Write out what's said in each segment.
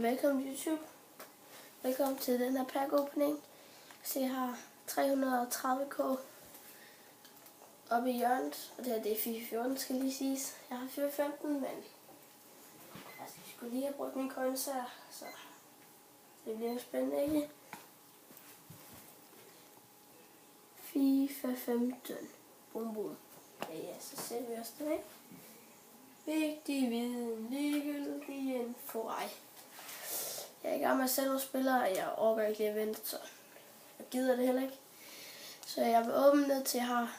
Velkommen til YouTube. Velkommen til den her pack opening. Se, jeg har 330k oppe i hjørnet, og det her det er FIFA 14, skal lige siges. Jeg har FIFA 15, men jeg skulle lige have brugt mine coins her, så det bliver spændende, ikke? FIFA 15. Bum bum. Ja, så ser vi også det, ikke? Vigtig viden, ligegyldig info. Jeg er i gang med at sælge nogle spillere, og jeg orker ikke lige at vente, så jeg gider det heller ikke. Så jeg vil åbne ned til, jeg har,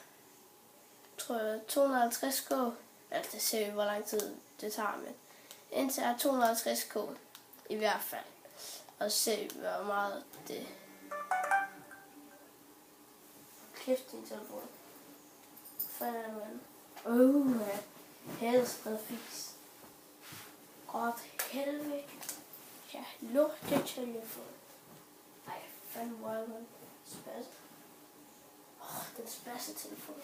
tror jeg, 250k. Altså, det ser vi, hvor lang tid det tager, men indtil jeg har 250k i hvert fald. Og så ser vi, hvor meget det... Kæft din telefon. Hvad er det nu? Ja. Helst noget fis. Godt helvede. Ja, lugte telefon. Ej, fandme hvor er den spasse. Den spasse telefon.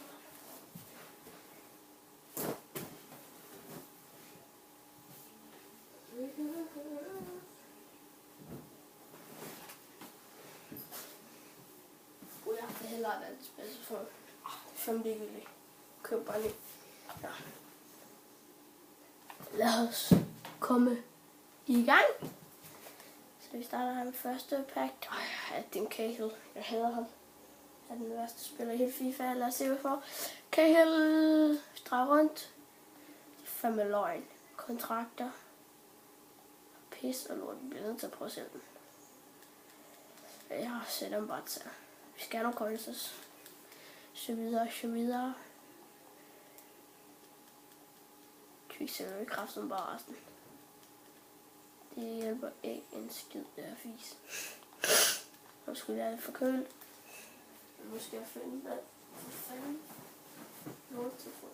Jeg har hellere den spasse telefon. Det er fandme ligegyldigt. Køb bare lige. Ja. Lad os komme i gang. Så vi starter her med første pack. Ja, det er en Cahill. Jeg hader ham. Han er den værste spiller i hele FIFA. Lad os se, hvad for. Cahill. Streg rundt. Det er fandme løgn. Kontrakter. Pis og lort. Vi bliver nødt til at prøve at sælge dem. Jeg har set dem bare til. Vi skal have nogle coins. Så videre. Kviksælger i kraft som bare resten. Det hjælper ikke en skid, det her fis. Nu skulle jeg lidt forkølet. Nu skal jeg finde den. For fanden. Lorttelefon.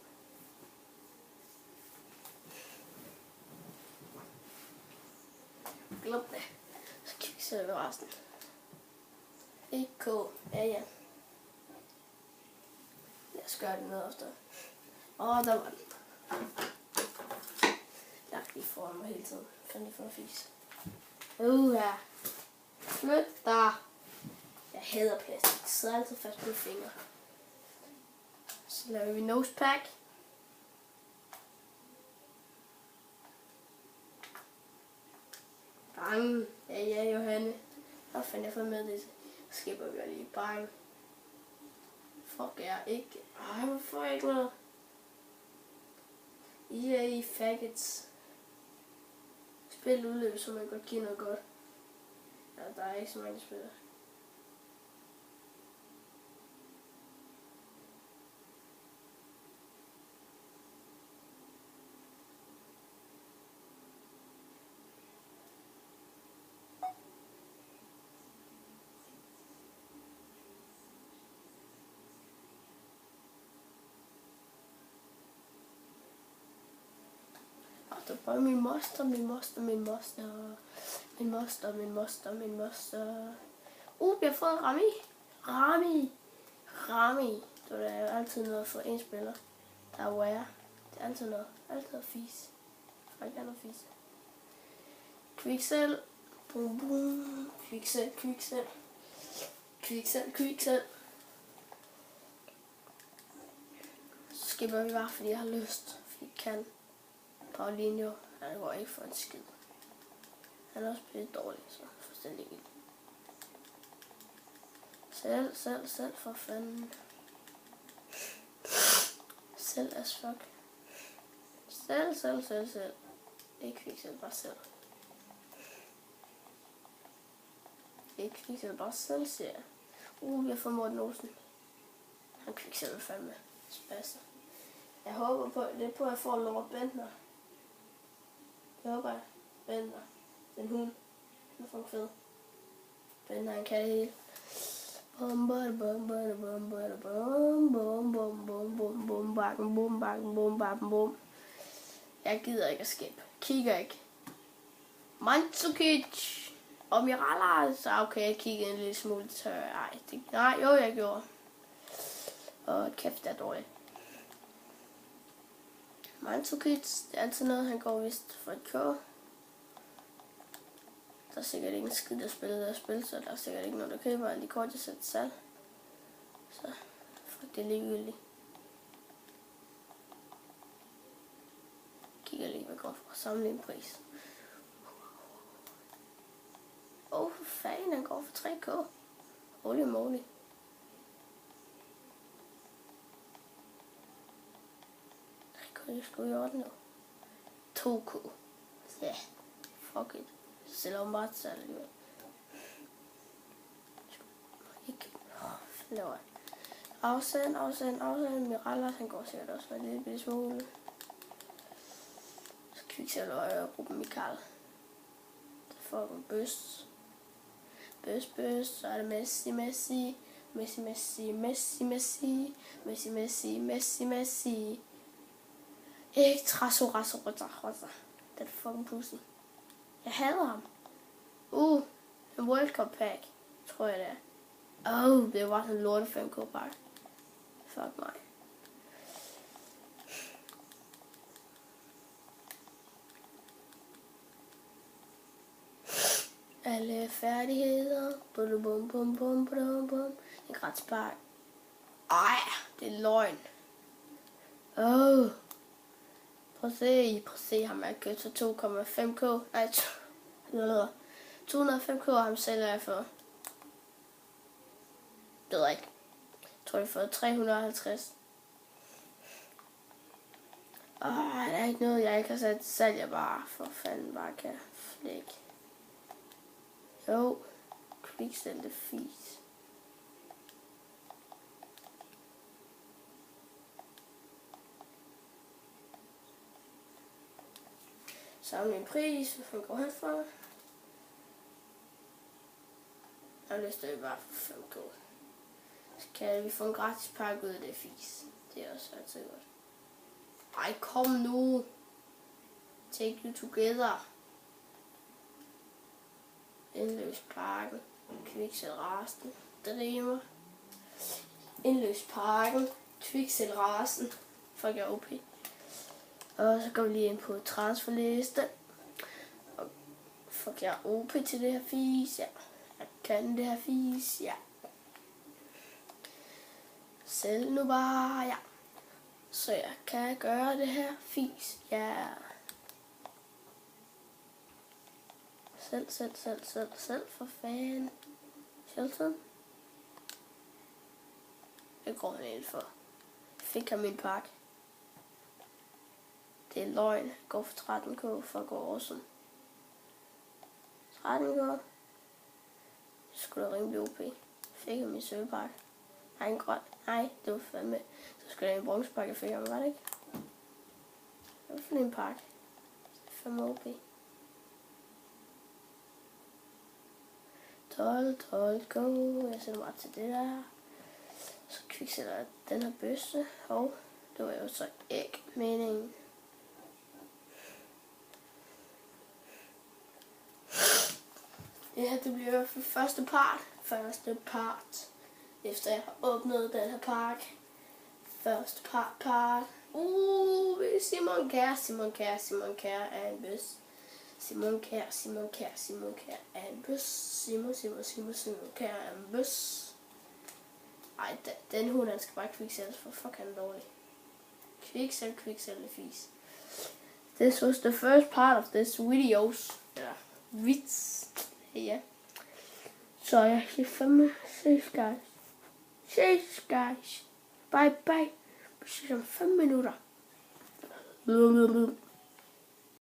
Glem det. Så kviksælger vi resten. 1K. Ja. Lad os gøre det noget oftere. Der var den. Lagt lige foran mig hele tiden. Fandt lige for en fis. Ja. Flyt dig. Jeg hader plastik. Jeg sidder altid fast på fingre. Så laver vi nose pack. Bang. Ja, Johanne. Hvor fanden jeg fået med det? Så skipper vi lige. Bang. Fuck, jeg ikke. Hvorfor ikke noget? EA faggots. Spil udløb, så man godt give noget godt. Ja, der er ikke så mange spillere. Det er bare min moster. Vi har fået Rami. Det er jo altid noget for en spiller. Der er where. Det er altid noget. Altid fis. Ikke andet fis. Kviksel. Bum. Kviksel. Så skipper vi bare, fordi jeg har lyst. Fordi jeg kan. Paulinho, han går ikke for en skid. Han er også blevet dårlig, så forstændig ikke. Selv for fanden. Selv as fuck. Selv. Ikke kviksel, bare selv. Ikke kviksel, bare selv, siger jeg. Vi har fået Morten Olsen. Han kviksel fandme. Spasser. Jeg håber på, at jeg får Laura Bentner. Jeg håber, Bentner. Den hund. Den er for fed. Bentner, han kan det hele. Bum. Jeg gider ikke at skippe. Kigger ikke. Mandzukic. Og Mirallas. Så okay, jeg kiggede en lille smule tør. Jeg gjorde. Og kæft, det er dårligt. Mandzukic, det er altid noget, han går vist for et kår. er sikkert ikke en skid, der spiller, så der er sikkert ikke noget, der køber alle de kort, jeg sætter salg. Så fuck, det er ligegyldigt. Kigger lige, hvad går for at samle en pris. For fanden, den går for 3K. Holy moly. Jeg skulle i orden nu. 2K. Ja, fuck it. Selvom bare til alligevel. Ikke. Laver jeg. Afsend. Mirallas, han går sikkert også med en lille bitte smule. Så Kviksælver og gruppen Michael. Så får vi Bøs. Så er det Messi. Ikke Trasso. Den er fucking pussy. Jeg hader ham. En World Cup pack, tror jeg det er. Det var sådan en lorte 5K pack. Fuck mig. Alle færdigheder. Bum. En gratis pakke. Ej, det er løgn. Prøv at se ham. Jeg købte 2,5K. Nej, 205K, og ham sælger jeg for. Det ved jeg ikke. Jeg tror, jeg får 350. Der er ikke noget, jeg ikke har sat salg. Jeg bare for fanden bare kan flække. Jo, Kviksælver det fis. Samle en pris, hvad går han for? Jeg har lyst til bare for 5K. Så kan vi få en gratis pakke ud af det fis. Det er også altid godt. Ej, kom nu. Take you together. Indløs pakken. Kviksælverasen. Dreamer. Indløs pakken. Kviksælverasen. Fuck, jeg er OP. Og så går vi lige ind på transferliste. Og fuck, jeg er OP til det her fis. Ja. Jeg kan det her fis. Ja. Sælg nu bare. Ja. Så jeg kan gøre det her fis. Ja. Selv for fanden. Shelton. Det går han ind for. Fik ham min pakke. Det er løgn. Går for 13K for at gå awesome. 13K. Skulle da rimelig OP. Fik ham i sølvpakke. Nej, en grøn. Nej, det var fandme. Så skulle der en bronzepakke, fik ham, var det ikke? Det var for en pakke. Det er fandme OP. 12, go. Jeg sætter mig til det der. Så Kviksælver den her bøsse. Det var jo så ikke meningen. Ja, det bliver i hvert fald første part. Efter jeg har åbnet den her pakke. Første part. Simon Kjær er en bøs. Simon Kjær er en bøs. Simon Kjær er en bøs. Ej, den hund, han skal bare Kviksælver, for fuck, han er dårlig. Kviksælver fis. This was the first part of this videos. Eller vits. Ja. Så jeg siger fandme, ses guys. Bye. Vi ses om 5 minutter.